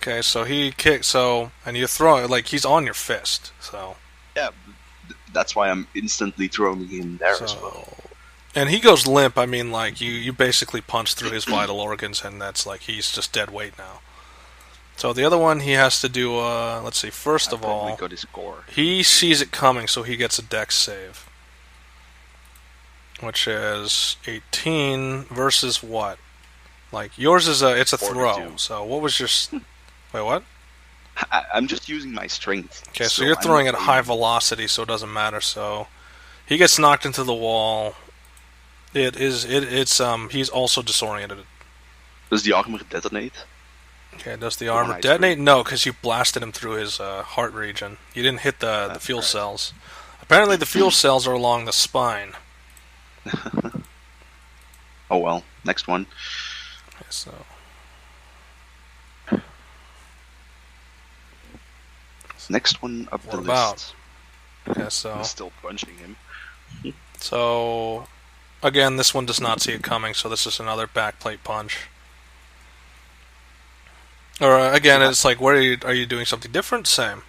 Okay, so he kicks, and you throw it, like, he's on your fist, so... Yeah, that's why I'm instantly throwing him there as well. And he goes limp, I mean, like, you basically punch through his vital organs, and that's, like, he's just dead weight now. So the other one, he has to do, let's see, first of all... got his score. He sees it coming, so he gets a dex save. Which is 18 versus what? Like, yours is it's a 42. Throw, so what was your... Wait, what? I'm just using my strength. Okay, so you're throwing at high velocity, so it doesn't matter, so... He gets knocked into the wall. He's also disoriented. Does the armor detonate? Okay, does the armor detonate? No, because you blasted him through his heart region. You didn't hit the fuel cells. Apparently the fuel cells are along the spine. Oh well, next one. Okay, so... Next one up the list. Okay, so... I'm still punching him. So... Again, this one does not see it coming, so this is another backplate punch. Or, again, it's like, are you doing something different? Same.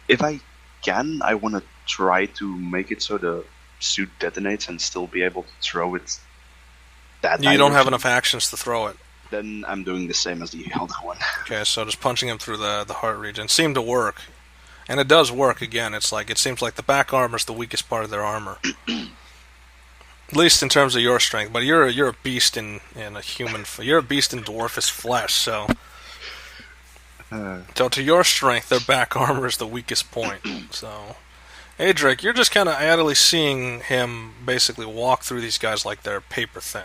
If I can, I want to try to make it so the suit detonates and still be able to throw it that You don't have enough actions to throw it. Then I'm doing the same as the other one. Okay, so just punching him through the heart region seemed to work. And it does work, again. It's like, it seems like the back armor is the weakest part of their armor. At least in terms of your strength, but you're a beast in a human. You're a beast in dwarfish flesh, so. So to your strength, their back armor is the weakest point. So, Adrik, you're just kind of idly seeing him basically walk through these guys like they're paper thin.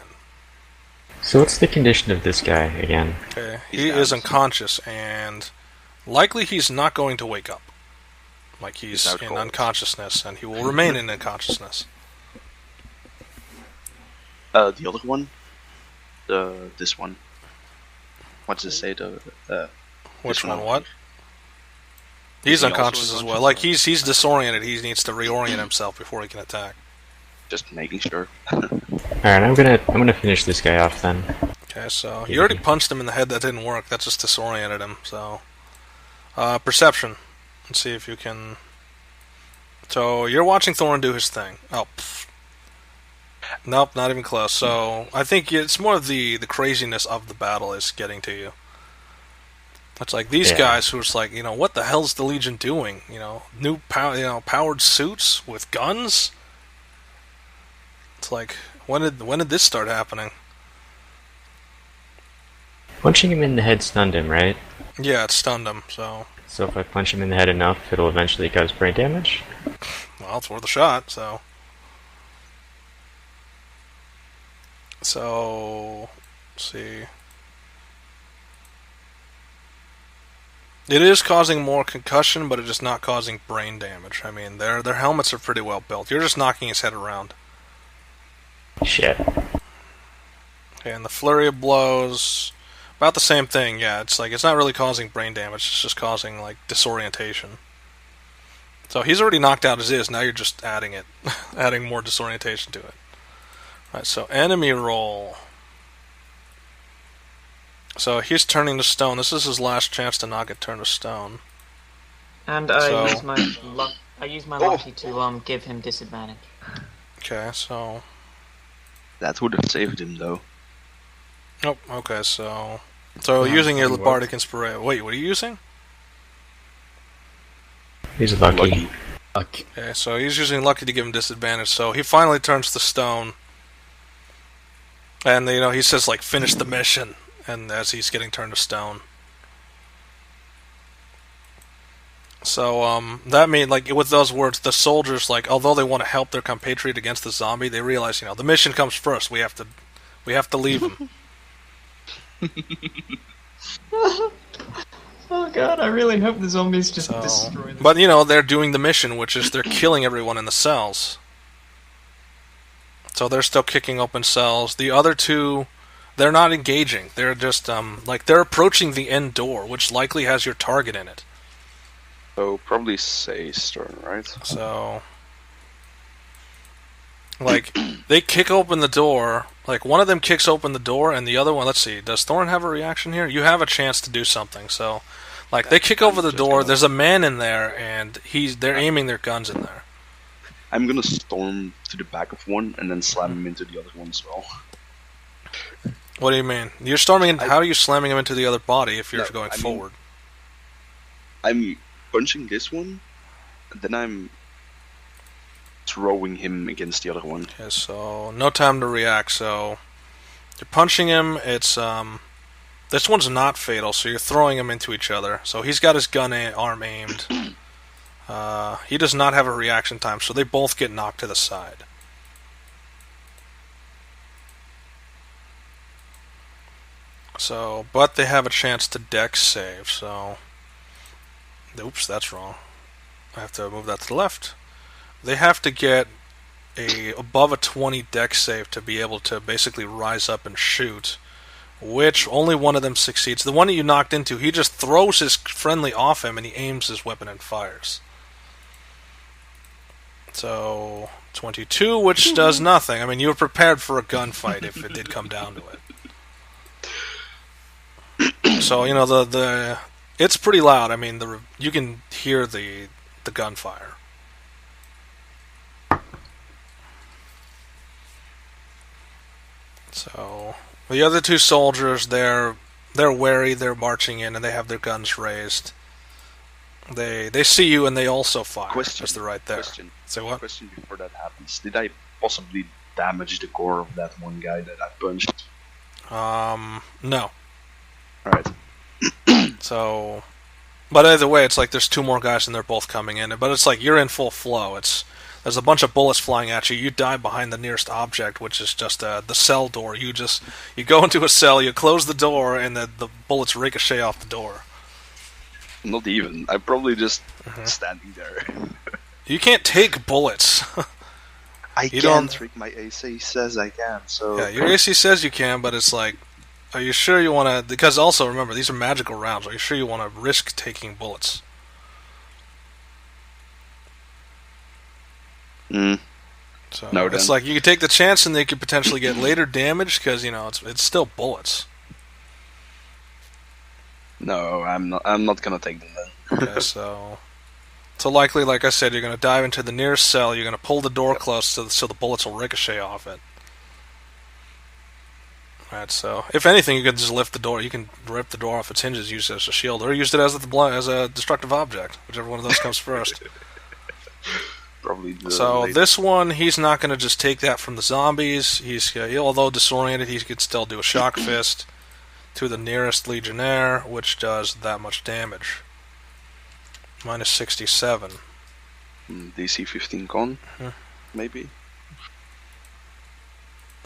So what's the condition of this guy again? Okay, he is unconscious, and likely he's not going to wake up. Like he's in unconsciousness, and he will remain in unconsciousness. The other one? This one. What does it say? Which one? What? He's unconscious as well. Like he's disoriented. He needs to reorient himself before he can attack. Just making sure. Alright, I'm gonna finish this guy off then. Okay, so you already punched him in the head. That didn't work. That just disoriented him. So, perception. Let's see if you can. So you're watching Thorin do his thing. Oh. Pfft. Nope, not even close. So I think it's more of the craziness of the battle is getting to you. It's like these guys who are just like, what the hell is the Legion doing? New powered suits with guns. It's like, when did this start happening? Punching him in the head stunned him, right? Yeah, it stunned him. So if I punch him in the head enough, it'll eventually cause brain damage. Well, it's worth a shot. So, let's see. It is causing more concussion, but it is not causing brain damage. I mean, their helmets are pretty well built. You're just knocking his head around. Shit. Okay, and the flurry of blows, about the same thing. Yeah, it's like it's not really causing brain damage. It's just causing like disorientation. So he's already knocked out as is. Now you're just adding it, adding more disorientation to it. Right, so enemy roll. So he's turning to stone. This is his last chance to not get turned to stone. And I use my luck. I use my lucky to give him disadvantage. Okay, so that would have saved him though. Oh, okay. So using your bardic inspiration. Wait, what are you using? He's lucky. Okay, so he's using lucky to give him disadvantage. So he finally turns to stone. And, he says, like, finish the mission, and as he's getting turned to stone. So, that means, like, with those words, the soldiers, like, although they want to help their compatriot against the zombie, they realize, the mission comes first. We have to leave him. Oh god, I really hope the zombies just destroy them. But, they're doing the mission, which is they're killing everyone in the cells. So they're still kicking open cells. The other two, they're not engaging. They're just, they're approaching the end door, which likely has your target in it. So, probably Say's turn, right? So, like, they kick open the door, Like, one of them kicks open the door, and the other one, let's see, does Thorin have a reaction here? You have a chance to do something, so... Like, they kick over the door, there's a man in there, and they're aiming their guns in there. I'm gonna storm to the back of one, and then slam him into the other one as well. What do you mean? You're storming in... How are you slamming him into the other body if you're going forward? I'm punching this one, and then I'm throwing him against the other one. Okay, so no time to react, so... You're punching him, it's, This one's not fatal, so you're throwing them into each other. So he's got his gun arm aimed. He does not have a reaction time, so they both get knocked to the side. So, but they have a chance to dex save, so... Oops, that's wrong. I have to move that to the left. They have to get above a 20 dex save to be able to basically rise up and shoot. Which only one of them succeeds. The one that you knocked into, he just throws his friendly off him and he aims his weapon and fires. So, 22, which does nothing. I mean, you were prepared for a gunfight if it did come down to it. So, you know, it's pretty loud. I mean, you can hear the gunfire. So... The other two soldiers, they're wary, they're marching in, and they have their guns raised. They see you, and they also fire. Question. As they're right there. Question. Say what? Question before that happens. Did I possibly damage the core of that one guy that I punched? No. Alright. So... But either way, it's like there's two more guys, and they're both coming in. But it's like you're in full flow. There's a bunch of bullets flying at you. You die behind the nearest object, which is just the cell door. You go into a cell, you close the door, and the bullets ricochet off the door. Not even. I'm probably just standing there. You can't take bullets. I can't. Rick, my AC says I can, so... Yeah, your AC says you can, but it's like... Are you sure you want to... Because also, remember, these are magical rounds. Are you sure you want to risk taking bullets? So no, it's like you could take the chance and they could potentially get later damage because, you know, it's still bullets. No, I'm not gonna take them then. Okay, so likely, like I said, you're gonna dive into the nearest cell. You're gonna pull the door close so the bullets will ricochet off it. Alright, so if anything, you could just lift the door. You can rip the door off its hinges, use it as a shield, or use it as a destructive object, whichever one of those comes first. Probably so this one, he's not going to just take that from the zombies. Although disoriented, he could still do a shock fist to the nearest legionnaire, which does that much damage. Minus 67. DC 15 con, maybe.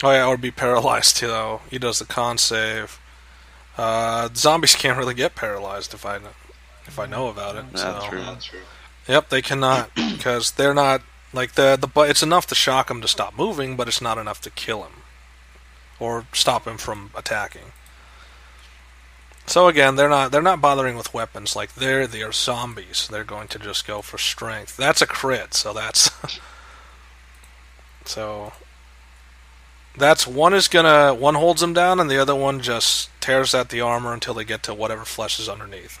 Oh yeah, or be paralyzed too. Though. He does the con save. Zombies can't really get paralyzed if I know about it. That's so. True. That's true. Yep, they cannot, because they're not, like, it's enough to shock him to stop moving, but it's not enough to kill him. Or stop him from attacking. So again, they're not bothering with weapons, like, they are zombies. They're going to just go for strength. That's a crit, so that's... so... That's, one holds them down, and the other one just tears at the armor until they get to whatever flesh is underneath.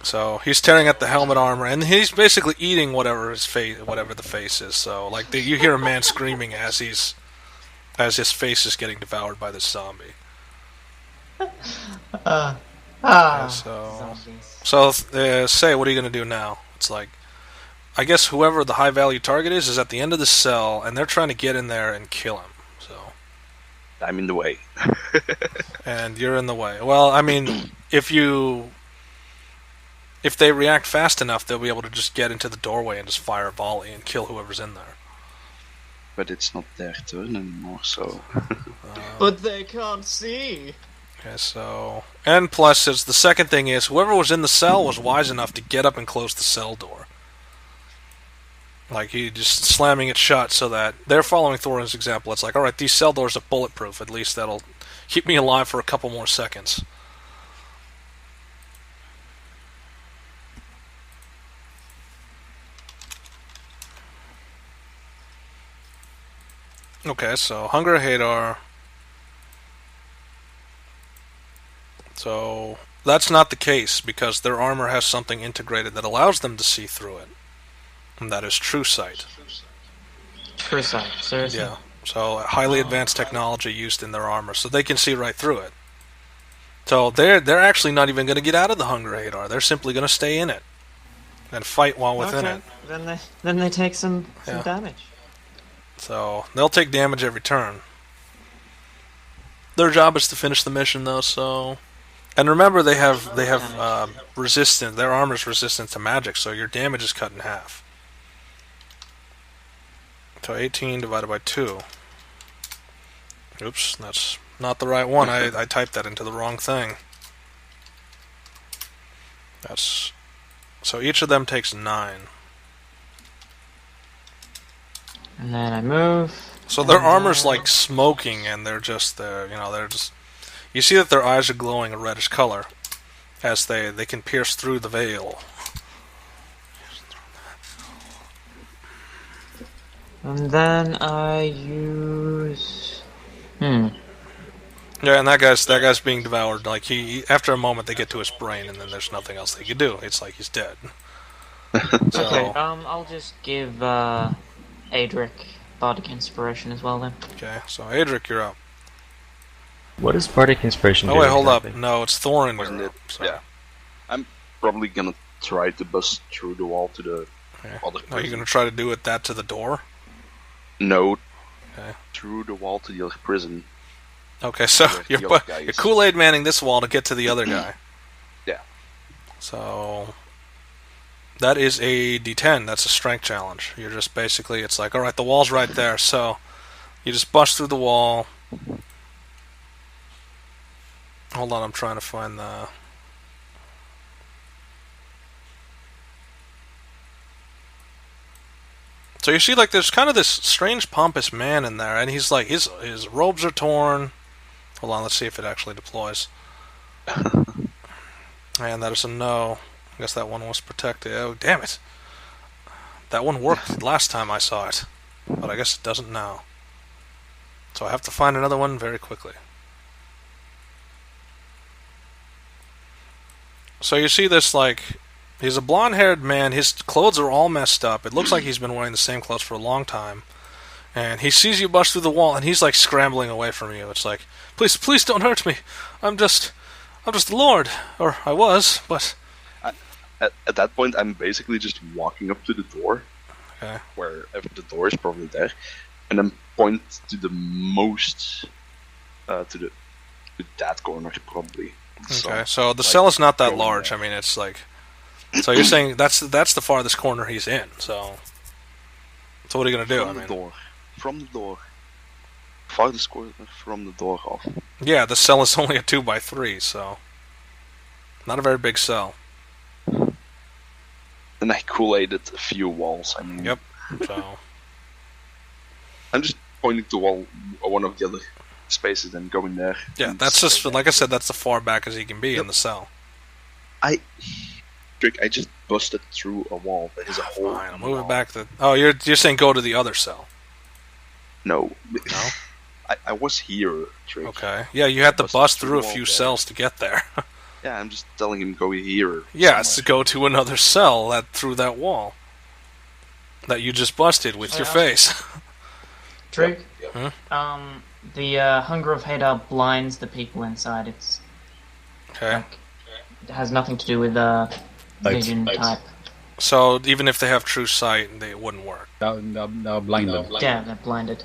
So he's tearing at the helmet armor, and he's basically eating whatever the face is. So like you hear a man screaming as his face is getting devoured by this zombie. Say, what are you gonna do now? It's like, I guess whoever the high value target is at the end of the cell, and they're trying to get in there and kill him. So I'm in the way. And you're in the way. Well, I mean, if they react fast enough, they'll be able to just get into the doorway and just fire a volley and kill whoever's in there. But it's not their turn anymore, so... But they can't see! Okay, so... And plus, the second thing is, whoever was in the cell was wise enough to get up and close the cell door. Like, he just slamming it shut so that... They're following Thorin's example. It's like, alright, these cell doors are bulletproof. At least that'll keep me alive for a couple more seconds. Okay, so Hunger Hadar. So that's not the case because their armor has something integrated that allows them to see through it, and that is True Sight. True sight, seriously. Yeah. So highly advanced technology used in their armor, so they can see right through it. So they're actually not even going to get out of the Hunger Hadar. They're simply going to stay in it and fight while within it. Then they take some Yeah. damage. So they'll take damage every turn. Their job is to finish the mission, though. So, and remember, they have resistance. Their armor's resistant to magic, so your damage is cut in half. So 18 divided by 2. Oops, that's not the right one. I typed that into the wrong thing. That's so each of them takes 9. And then I move. So their armor's like smoking, and they're just they're just. You see that their eyes are glowing a reddish color, as they can pierce through the veil. And then I use. Yeah, and that guy's being devoured. Like he after a moment, they get to his brain, and then there's nothing else they can do. It's like he's dead. So, Okay, I'll just give Adrik Bardic Inspiration as well then. okay, so Adrik, you're up. What does Bardic Inspiration do? Oh wait, hold exactly? up. No, it's Thorin. Wasn't you're it? up, so. Yeah. I'm probably gonna try to bust through the wall to the Okay. other Are you prison. gonna try to do it that to the door? No. Okay. Through the wall to the other prison. Okay, so Where you're, the other guy you're is. Kool-Aid manning this wall to get to the other guy. Yeah. So that is a D10. That's a strength challenge. You're just basically, it's like, all right, the wall's right there, so you just bust through the wall. Hold on, I'm trying to find the. So you see, like, there's kind of this strange, pompous man in there, and he's like, his robes are torn. Hold on, let's see if it actually deploys. And that is a no. I guess that one was protected. Oh, damn it. That one worked last time I saw it, but I guess it doesn't now. So I have to find another one very quickly. So you see this, like, he's a blonde-haired man. His clothes are all messed up. It looks like he's been wearing the same clothes for a long time. And he sees you bust through the wall, and he's, like, scrambling away from you. It's like, please don't hurt me. I'm just a lord. Or I was, but... At that point, I'm basically just walking up to the door. Okay. Where the door is probably there. And then point to the most... to that corner, probably. Okay, so the cell is not that going large. there. I mean, it's like... So you're saying that's the farthest corner he's in, so... So what are you going to do? From the door. From the door. Farthest corner from the door off. Yeah, the cell is only a 2x3, so... Not a very big cell. Then I Kool-Aided a few walls. I mean, Yep, so... I'm just pointing to one of the other spaces and going there. Yeah, and that's just, stay like I said, that's as far back as he can be in the cell. I just busted through a wall. There is a hole. Fine, I'll in the move wall. it back to... Oh, you're saying go to the other cell. No. No? I was here, Drake. Okay. Yeah, you had to Busted bust through through a the wall few there. cells to get there. Yeah, I'm just telling him go here. Yeah, it's to somewhere. go to another cell through that wall. That you just busted with your face. Drake? Huh? The Hunger of Hadar blinds the people inside. It's Okay. like, it has nothing to do with vision type. So even if they have true sight, it wouldn't work. They'll blind them. Yeah, they're blinded.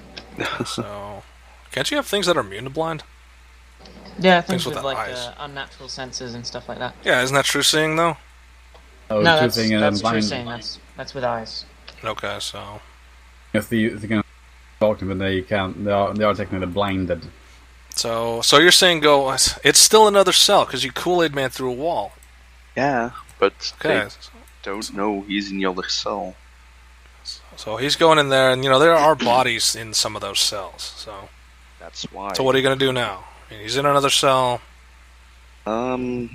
So... Can't you have things that are immune to blind? Yeah, Things things with with the like eyes. unnatural senses and stuff like that. Yeah, isn't that true seeing, though? Oh, No, true that's thing and then true blind. seeing. That's with eyes. Okay, so... If they can talk to them, they can't. They are technically blinded. So you're saying go... It's still another cell, because you Kool-Aid Man through a wall. Yeah, but Okay. they don't know he's in the other cell. So he's going in there, and, there are bodies in some of those cells, so... That's why. So what are you going to do now? I mean, he's in another cell. Gonna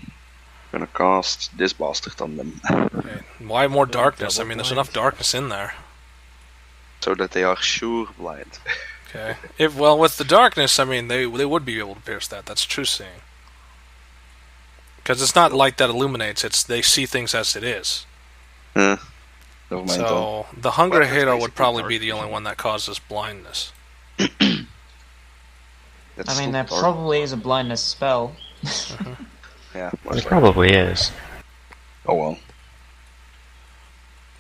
cast this bastard on them. Okay. Why more darkness? I double mean, there's blind. enough darkness in there. So that they are sure blind. Okay. Well, with the darkness, I mean, they would be able to pierce that. That's true seeing. Because it's not light that illuminates, it's they see things as it is. Never mind. So, the Hunger Well, Halo would basically probably dark be the only vision. one that causes blindness. That's I mean, still there dark. probably is a blindness spell. Yeah, It most likely. probably is. Oh well.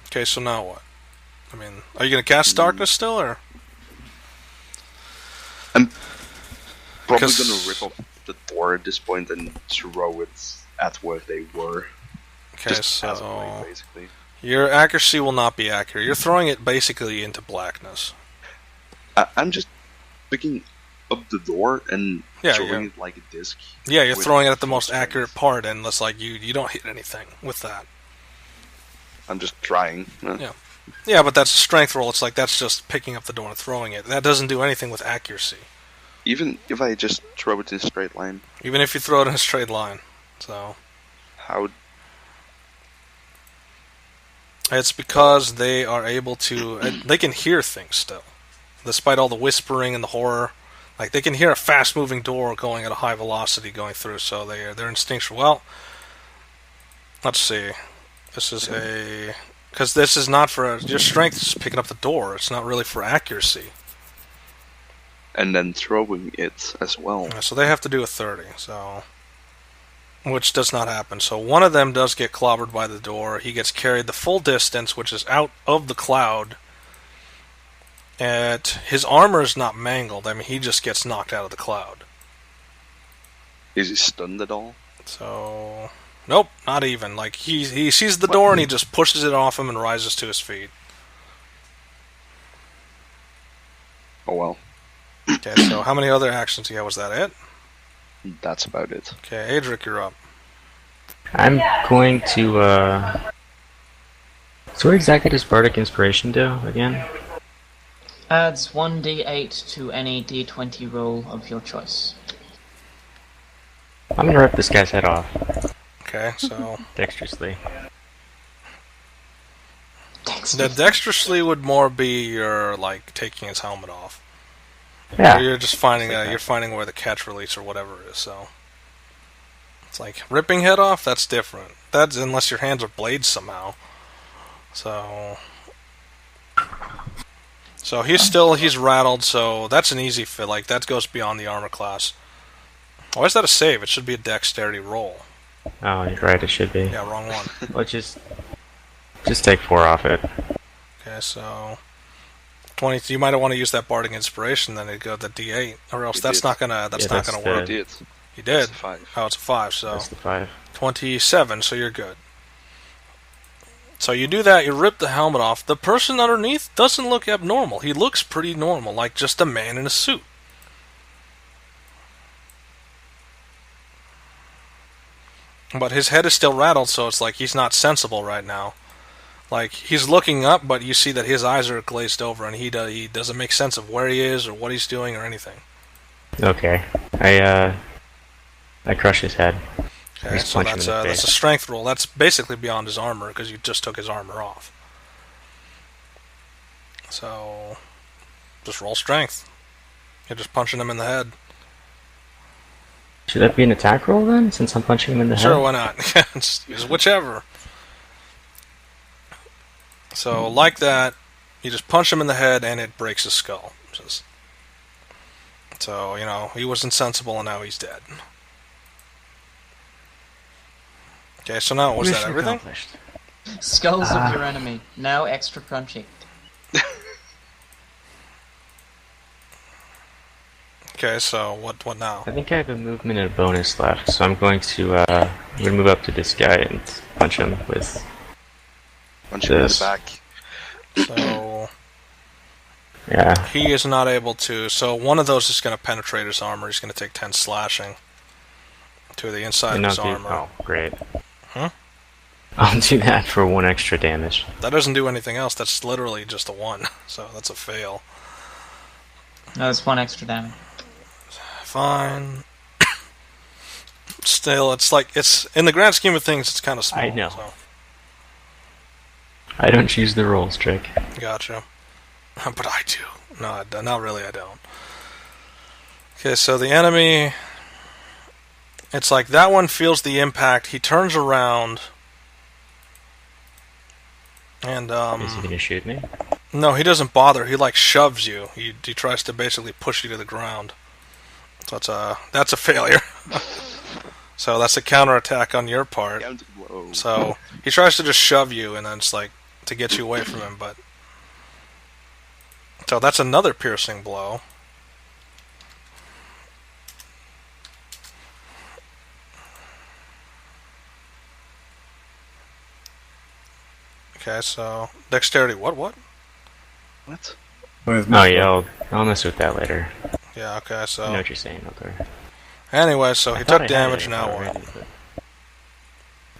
Okay, so now what? I mean, are you going to cast darkness still, or? I'm probably 'Cause- gonna rip off the door at this point and throw it at where they were. Okay, Just as a so way, basically. your accuracy will not be accurate. You're throwing it basically into blackness. I'm just picking up the door and Yeah, throwing yeah. it like a disc. Yeah, you're with throwing it at the full most strength. accurate part, and it's like you don't hit anything with that. I'm just trying. Yeah. Yeah, but that's a strength roll. It's like that's just picking up the door and throwing it. That doesn't do anything with accuracy. Even if I just throw it in a straight line, Even if you throw it in a straight line. So how? it's because they are able to. They can hear things still, despite all the whispering and the horror. Like they can hear a fast-moving door going at a high velocity going through. So they're instinctual. Well, let's see. This is because this is not for your strength. Is picking up the door. It's not really for accuracy. And then throwing it as well. So they have to do a 30. So. Which does not happen. So one of them does get clobbered by the door. He gets carried the full distance, which is out of the cloud. And his armor is not mangled. I mean, he just gets knocked out of the cloud. Is he stunned at all? So, nope, not even. Like he sees the door and he just pushes it off him and rises to his feet. Oh well, Okay, so how many other actions he had? Was that it? that's about it. Okay, Adrik, you're up. I'm going to, So what exactly does Bardic Inspiration do, again? Adds 1d8 to any d20 roll of your choice. I'm gonna rip this guy's head off, Okay, so dexterously. the dexterously would more be your like taking his helmet off. Yeah. You're just finding Like that. you're finding where the catch release or whatever it is. So it's like ripping head off. That's different. That's unless your hands are blades somehow. So he's rattled. So that's an easy fit. Like that goes beyond the armor class. Why is that a save? It should be a dexterity roll. Oh, you're right, it should be. Yeah, wrong one. Let's just take 4 off it. Okay, so 20. You might want to use that bardic inspiration. Then it go to D8, or else You that's did. not gonna Yeah, not that's gonna the- work. I did. You did. It's 5. Oh, it's a 5. So That's the 5. 27, so you're good. So you do that, you rip the helmet off. The person underneath doesn't look abnormal. He looks pretty normal, like just a man in a suit. But his head is still rattled, so it's like he's not sensible right now. Like, he's looking up, but you see that his eyes are glazed over, and he doesn't make sense of where he is, or what he's doing, or anything. Okay. I crush his head. Okay, Just so punch him in the that's a face. strength roll. That's basically beyond his armor, because you just took his armor off. So, just roll strength. You're just punching him in the head. Should that be an attack roll then, since I'm punching him in the head? Sure, why not? Just use whichever. So, like that, you just punch him in the head and it breaks his skull. So, he was insensible and now he's dead. Okay, so now was that Mission everything? accomplished. Skulls of your enemy, now extra crunchy. Okay, so what now? I think I have a movement and a bonus left, so I'm going to move up to this guy and punch him with Punch him in the this. back. So, Yeah. he is not able to. So, one of those is going to penetrate his armor. He's going to take 10 slashing to the inside of his armor. Oh, great. Huh? I'll do that for 1 extra damage. That doesn't do anything else. That's literally just a 1. So, that's a fail. No, it's 1 extra damage. Fine. Still, it's in the grand scheme of things, it's kind of small. I know. So, I don't choose the rolls, Trick. gotcha. But I do. No, not really, I don't. Okay, so the enemy... It's like that one feels the impact. He turns around... And, Is he gonna shoot me? No, he doesn't bother. He, like, shoves you. He tries to basically push you to the ground. So that's a failure. So that's a counterattack on your part. So he tries to just shove you, and then it's like to get you away from him. But so that's another piercing blow. Okay, so dexterity. What? What? Oh yeah, I'll mess with that later. Yeah. Okay. So I know what you're saying, okay. Anyway, so he took damage. Now what?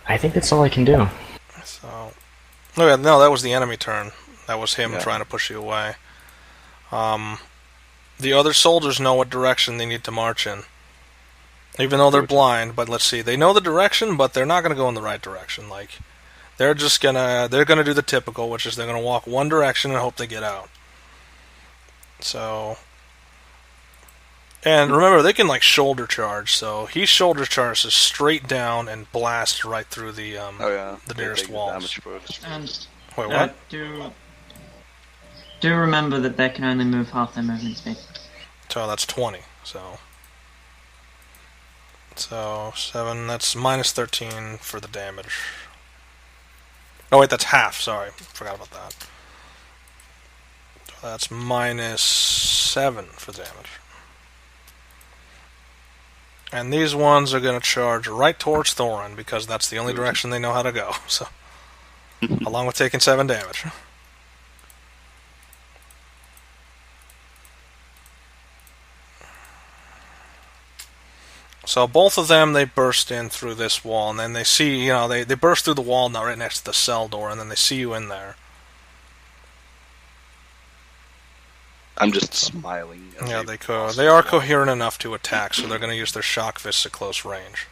I think that's all I can do. So, oh yeah, no, that was the enemy turn. That was him trying to push you away. The other soldiers know what direction they need to march in, even though they're blind. But let's see, they know the direction, but they're not going to go in the right direction. Like, they're gonna do the typical, which is they're gonna walk one direction and hope they get out. So. And remember, they can like shoulder charge, so he shoulder charges straight down and blasts right through the nearest walls. And wait, what? Do remember that they can only move half their movement speed. So that's 20. So 7. That's minus 13 for the damage. Oh wait, that's half. Sorry, forgot about that. So that's minus 7 for damage. And these ones are going to charge right towards Thorin, because that's the only direction they know how to go. So, along with taking 7 damage. So both of them, they burst in through this wall, and then they see, they burst through the wall now right next to the cell door, and then they see you in there. I'm just smiling. Yeah, they are coherent enough to attack, so they're going to use their shock fists at close range.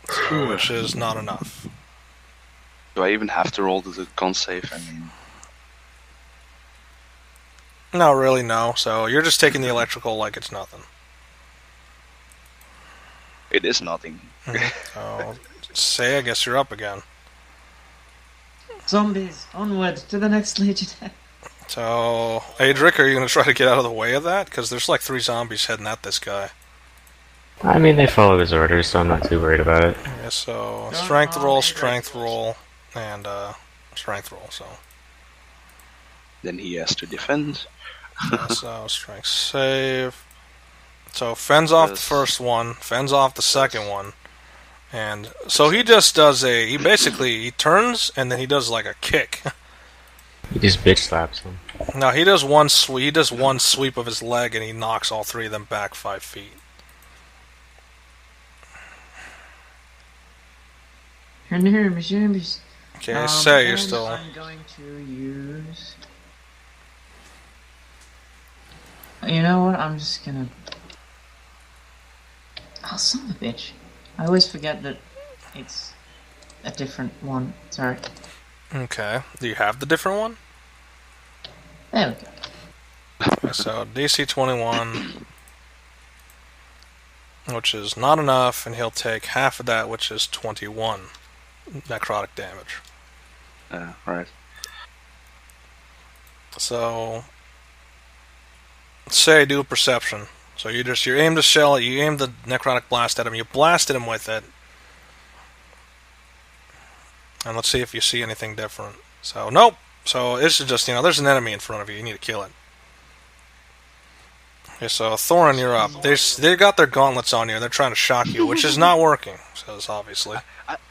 So, which is not enough. Do I even have to roll the con save? I mean... No, really, no. So you're just taking the electrical like it's nothing. It is nothing. So, I guess you're up again. Zombies, onward to the next legion. So, Adrik, are you going to try to get out of the way of that? Because there's like 3 zombies heading at this guy. I mean, they follow his orders, so I'm not too worried about it. Yeah, so strength roll, and strength roll, so. Then he has to defend. So, strength save. So, fends off the first one, fends off the second one. And so he just does he turns, and then he does like a kick. He just bitch slaps him. No, he does one sweep of his leg, and he knocks all 3 of them back 5 feet. Okay, say you're still. I'm going to use. You know what? I'm just gonna. Oh, son of a bitch! I always forget that it's a different one. Sorry. Okay. Do you have the different one? There we go. Okay, so DC 21, which is not enough, and he'll take half of that, which is 21 necrotic damage. Right. So, say do a perception. So you aim the shell, you aim the necrotic blast at him, you blasted him with it. And let's see if you see anything different. So, nope. So, this is just, there's an enemy in front of you. You need to kill it. Okay, so, Thorin, you're up. They got their gauntlets on you, and they're trying to shock you, which is not working, says obviously.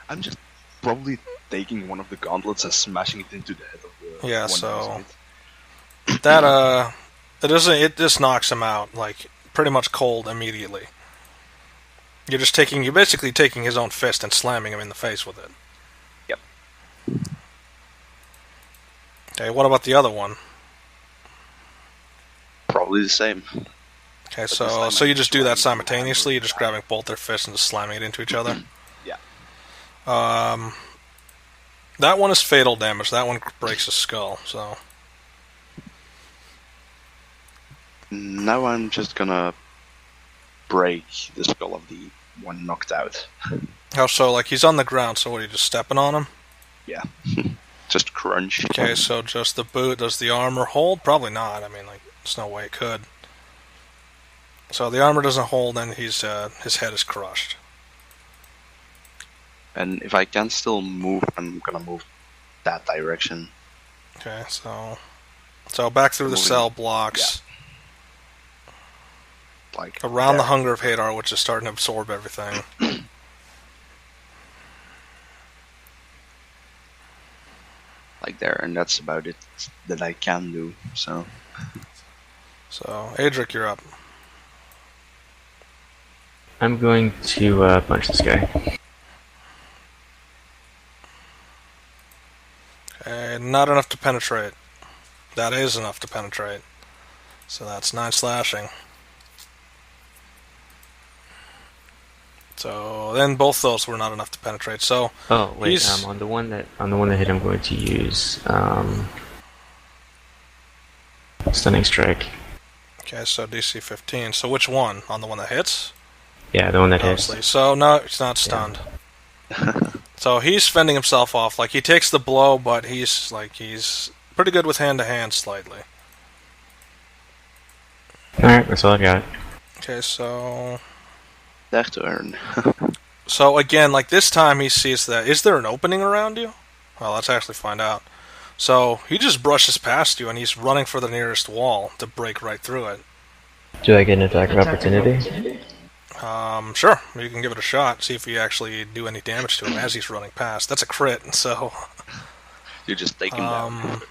I'm just probably taking one of the gauntlets and smashing it into the head of the... Yeah, so... That, it just knocks him out, like, pretty much cold immediately. You're basically taking his own fist and slamming him in the face with it. Yep. Okay, what about the other one? Probably the same. Okay, so you just do that simultaneously? You're just grabbing both their fists and just slamming it into each other? Yeah. That one is fatal damage. That one breaks his skull, so... Now I'm just gonna break the skull of the one knocked out. How so? Like, he's on the ground, so what, are you just stepping on him? Yeah. Just crunch. Okay, so just the boot. Does the armor hold? Probably not. I mean, like, there's no way it could. So the armor doesn't hold, and his head is crushed. And if I can still move, I'm gonna move that direction. Okay, so back through the cell blocks. Yeah. Like around there. the Hunger of Hadar, which is starting to absorb everything. Like there, and that's about it that I can do. So Adrik, you're up. I'm going to punch this guy. Okay, not enough to penetrate. That is enough to penetrate. So that's 9 slashing. So then both those were not enough to penetrate. So oh wait, on the one that hit, I'm going to use stunning strike. Okay, so DC 15. So which one? On the one that hits? Yeah, the one that Obviously. hits. So no, he's not stunned. Yeah. So he's fending himself off. Like, he takes the blow, but he's pretty good with hand to hand slightly. All right, that's all I got. Okay, so their turn. So again, like this time he sees that. Is there an opening around you? Well, let's actually find out. So he just brushes past you, and he's running for the nearest wall to break right through it. Do I get an attack of opportunity? Sure. You can give it a shot. See if you actually do any damage to him as he's running past. That's a crit, so You just take him down.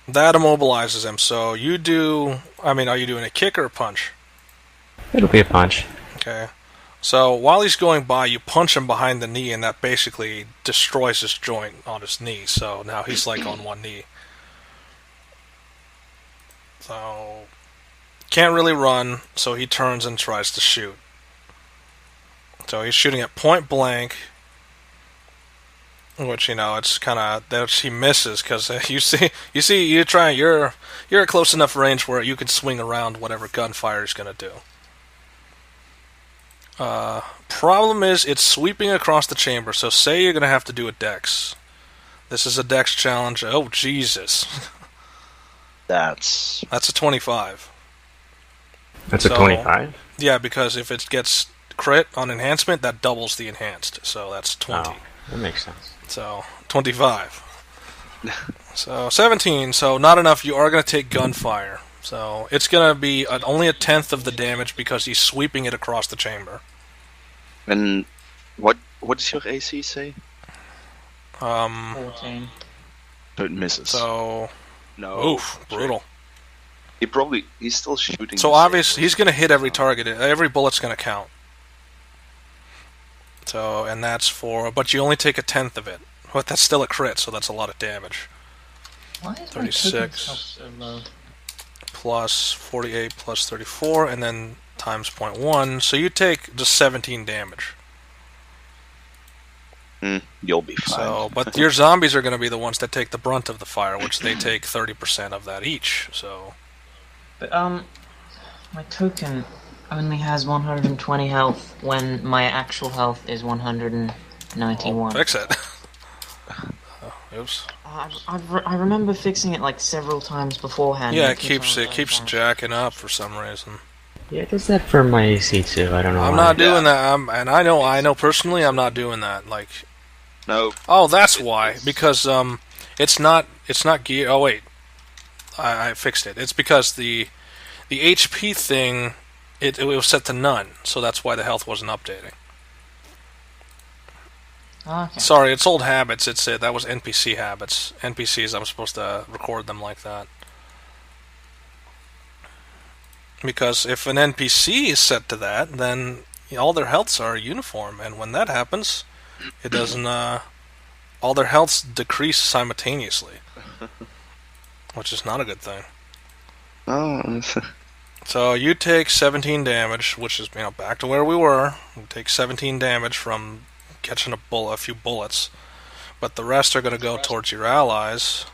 That immobilizes him. So you do. I mean, are you doing a kick or a punch? It'll be a punch. Okay. So while he's going by, you punch him behind the knee, and that basically destroys his joint on his knee. So now he's like on one knee. So can't really run, so he turns and tries to shoot. So he's shooting at point blank, which, you know, it's kind of that he misses because you're at close enough range where you can swing around whatever gunfire is going to do. Problem is, it's sweeping across the chamber, so say you're going to have to do a dex. This is a dex challenge. Oh, Jesus. That's a 25. That's a 25? Yeah, because if it gets crit on enhancement, that doubles the enhanced, so that's 20. Oh, that makes sense. So, 25. So, 17, so not enough. You are going to take gunfire. So, it's going to be only a tenth of the damage because he's sweeping it across the chamber. And what does your AC say? 14. So it misses. So, no. Oof, brutal. He's still shooting. So obviously he's going to hit every target. Every bullet's going to count. So, and that's but you only take a tenth of it. But that's still a crit, so that's a lot of damage. Why is 36 so low? plus 48 plus 34, and then times 0.1. So you take just 17 damage. You'll be fine. So, but your zombies are going to be the ones that take the brunt of the fire, which they take 30% of that each. So, but my token only has 120 health when my actual health is 191. Fix it. Oops. I remember fixing it like several times beforehand. Yeah, it keeps jacking up for some reason. Yeah, it does that for my AC too. I don't know. I'm why. not doing that. And I know personally, I'm not doing that. Like, no. Oh, that's why. Because it's not gear. Oh wait, I fixed it. It's because the HP thing, it was set to none, so that's why the health wasn't updating. Okay. Sorry, it's old habits. That was NPC habits. NPCs, I'm supposed to record them like that. Because if an NPC is set to that, then all their healths are uniform, and when that happens, it doesn't. All their healths decrease simultaneously, which is not a good thing. Oh. So you take 17 damage, which is back to where we were. You take 17 damage from catching a few bullets, but the rest are going to go towards your allies.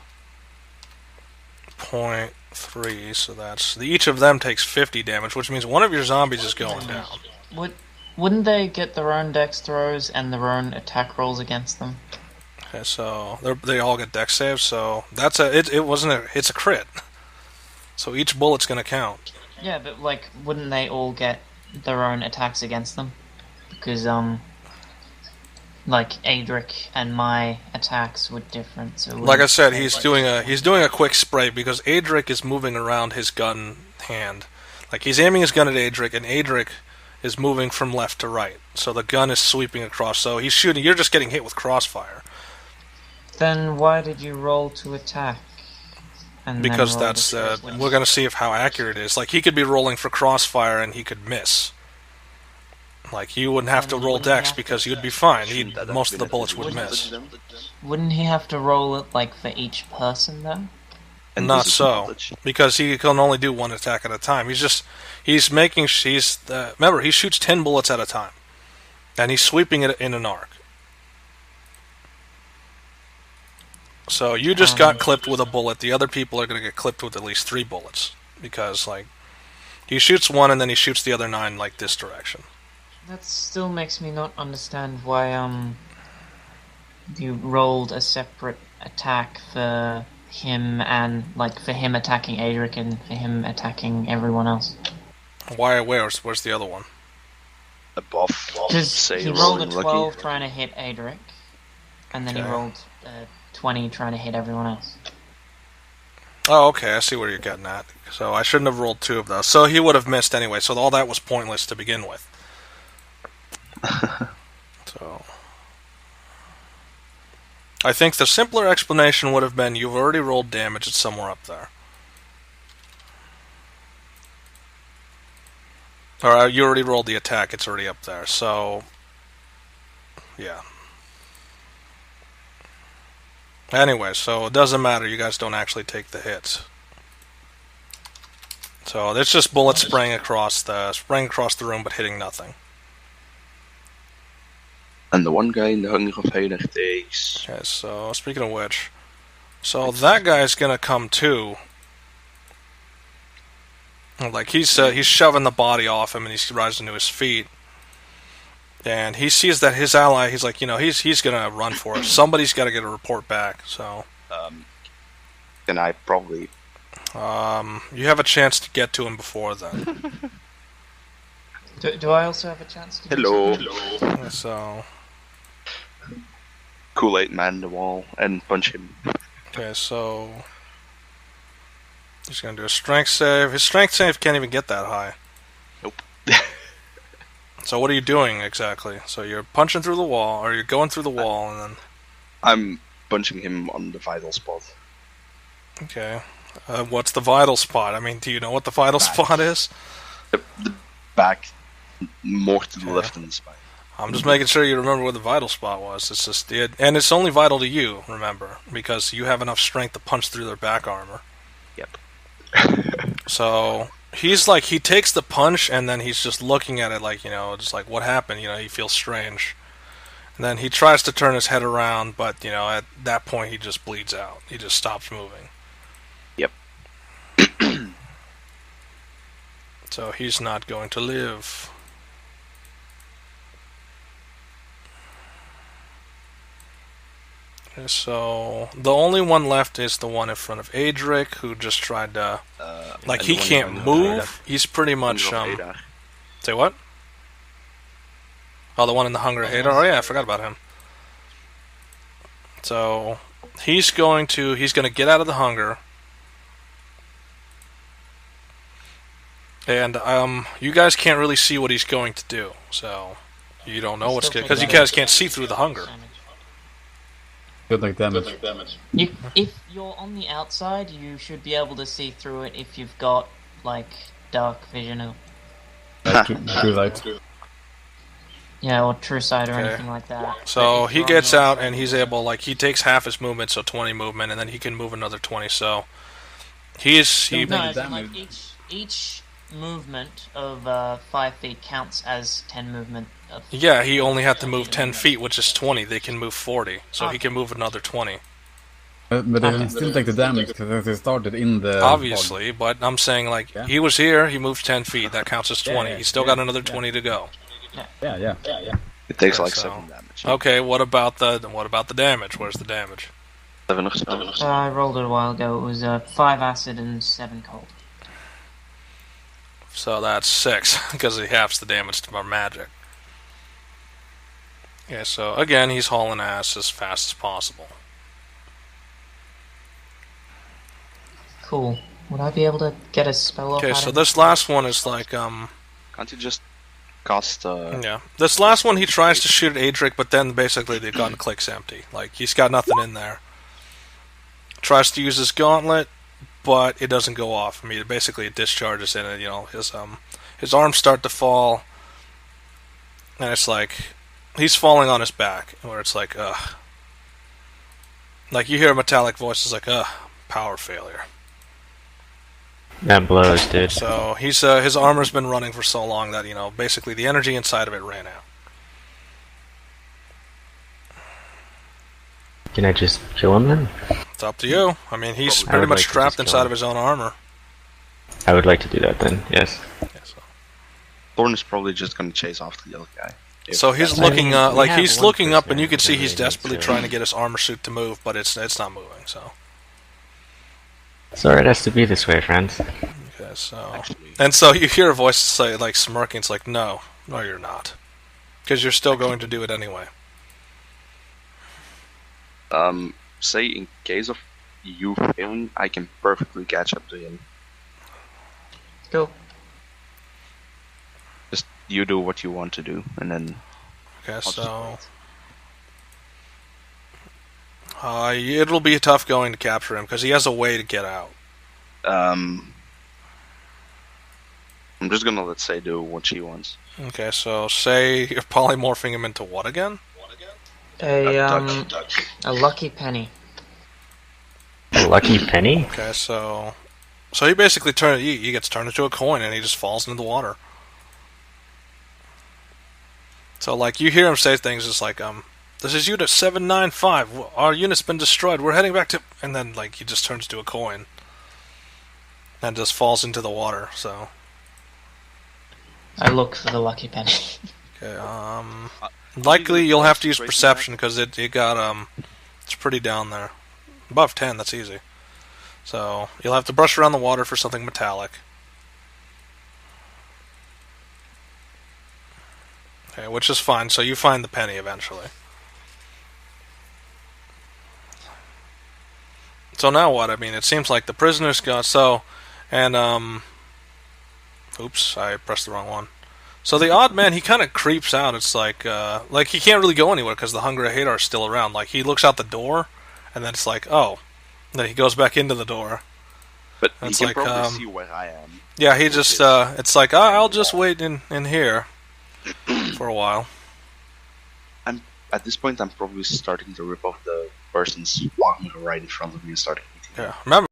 3, so that's... Each of them takes 50 damage, which means one of your zombies is going down. Wouldn't they get their own dex throws and their own attack rolls against them? Okay, so they all get dex saves, so that's it's a crit. So each bullet's gonna count. Yeah, but like, wouldn't they all get their own attacks against them? Because like Adrik and my attacks were different. So like I said, he's doing a quick spray because Adrik is moving around his gun hand. Like he's aiming his gun at Adrik, and Adrik is moving from left to right. So the gun is sweeping across. So he's shooting. You're just getting hit with crossfire. Then why did you roll to attack? And because that's we're gonna see how accurate it is. Like he could be rolling for crossfire and he could miss. Like you wouldn't have to roll dex because you'd be fine. Most of the bullets would miss. Wouldn't he have to roll it like for each person though? And not so, because he can only do one attack at a time. Remember, he shoots 10 bullets at a time, and he's sweeping it in an arc. So you just got clipped with a bullet. The other people are going to get clipped with at least 3 bullets, because like he shoots one and then he shoots the other 9 like this direction. That still makes me not understand why you rolled a separate attack for him and like for him attacking Adrik and for him attacking everyone else. Why? Where's the other one? Above. Because he rolled a 12 trying to hit Adrik, and then he rolled 20 trying to hit everyone else. Oh, okay, I see where you're getting at. So I shouldn't have rolled 2 of those. So he would have missed anyway, so all that was pointless to begin with. So I think the simpler explanation would have been you've already rolled damage, it's somewhere up there. Or you already rolled the attack, it's already up there, so yeah. Anyway, so it doesn't matter, you guys don't actually take the hits. So it's just bullets spraying across the room but hitting nothing. And the one guy in the Hunger of Hader takes... Okay, so speaking of which, so that guy's gonna come too. Like he's shoving the body off him and he's rising to his feet. And he sees that his ally, he's like, he's gonna run for it. Somebody's gotta get a report back, so... Then I probably... you have a chance to get to him before then. Do I also have a chance to Hello. So... Kool-Aid man the wall and punch him. Okay, so... He's gonna do a strength save. His strength save can't even get that high. Nope. So what are you doing exactly? So you're punching through the wall, or you're going through the wall, and then... I'm punching him on the vital spot. Okay. What's the vital spot? I mean, do you know what the vital spot is? The back, more to the left than the spine. I'm just making sure you remember what the vital spot was. It's just and it's only vital to you, remember, because you have enough strength to punch through their back armor. Yep. So he's like, he takes the punch and then he's just looking at it like, just like, what happened? He feels strange. And then he tries to turn his head around, but at that point he just bleeds out. He just stops moving. Yep. So he's not going to live. Okay, so the only one left is the one in front of Adrik, who just tried to... he can't move. He's pretty much... Say what? Oh, the one in the Hunger Hater? Oh yeah, I forgot about him. So he's going to get out of the hunger. And you guys can't really see what he's going to do. So you don't know what's going to... Because you guys can't see through the hunger. Good like damage. If you're on the outside, you should be able to see through it if you've got, like, dark vision or... True light. Yeah, or true sight or anything like that. So he gets out and he's able, he takes half his movement, so 20 movement, and then he can move another 20, so... Each movement of 5 feet counts as 10 movement. Yeah, he only had to move 10 feet, which is 20. They can move 40, so he can move another 20. But they can still take the damage because they started in the... Obviously, but I'm saying, like, Yeah. he was here, he moved 10 feet, that counts as 20. Yeah, He's still got another 20 to go. Yeah. It takes Okay, like so- 7 damage. Okay, what about the damage? Where's the damage? 7 of 7. I rolled it a while ago. It was 5 acid and 7 cold. So that's 6, because he halves the damage to our magic. Okay, so again, he's hauling ass as fast as possible. Cool. Would I be able to get a spell off? Okay, at so him? this last one is like, Can't you just cast... yeah. This last one, he tries to shoot at Adrik, but then basically the gun clicks empty. Like, he's got nothing in there. Tries to use his gauntlet, but it doesn't go off. I mean, basically it discharges in it, you know, his arms start to fall, and it's like, he's falling on his back, where it's like, ugh. Like, you hear a metallic voice, it's like, ugh, power failure. That blows, dude. So, he's, his armor's been running for so long that, you know, basically the energy inside of it ran out. Can I just kill him then? It's up to you. I mean, he's I pretty would much like to trapped just kill inside him. of his own armor. I would like to do that then, yes. Yeah, so. Thorin is probably just gonna chase after the other guy. So he's I looking, mean, we like have he's one looking up, and person you can see who he's really desperately needs trying to- to get his armor suit to move, but it's not moving. So Sorry, it has to be this way, friends. okay, so Actually, and so you hear a voice say, like smirking, it's like, no, you're not, because you're still going to do it anyway. say in case of you failing, I can perfectly catch up to him. Go. Just you do what you want to do, and then Okay, just so it'll be tough going to capture him because he has a way to get out. I'm just gonna, let's say, do what she wants. Okay, so say you're polymorphing him into what again? A lucky penny. A lucky penny? Okay, so he basically he gets turned into a coin and he just falls into the water. So like you hear him say things just like this is unit 795. Our unit's been destroyed. We're heading back to, and then like he just turns to a coin and just falls into the water. So I look for the lucky penny. okay, likely you'll have to use perception because it got it's pretty down there. Above 10, that's easy. So you'll have to brush around the water for something metallic. Okay, which is fine. So you find the penny eventually. So now what? I mean, it seems like the prisoners got oops, I pressed the wrong one. So the odd man, he kind of creeps out. It's like he can't really go anywhere because the Hunger of Hadar is still around. Like he looks out the door, and then it's like, oh. And then he goes back into the door. But he It's can like, probably see where I am. Yeah, he just it's like, I'll just wait in here for a while. At this point, I'm probably starting to rip off the person's walking right in front of me and starting eating. Yeah, remember.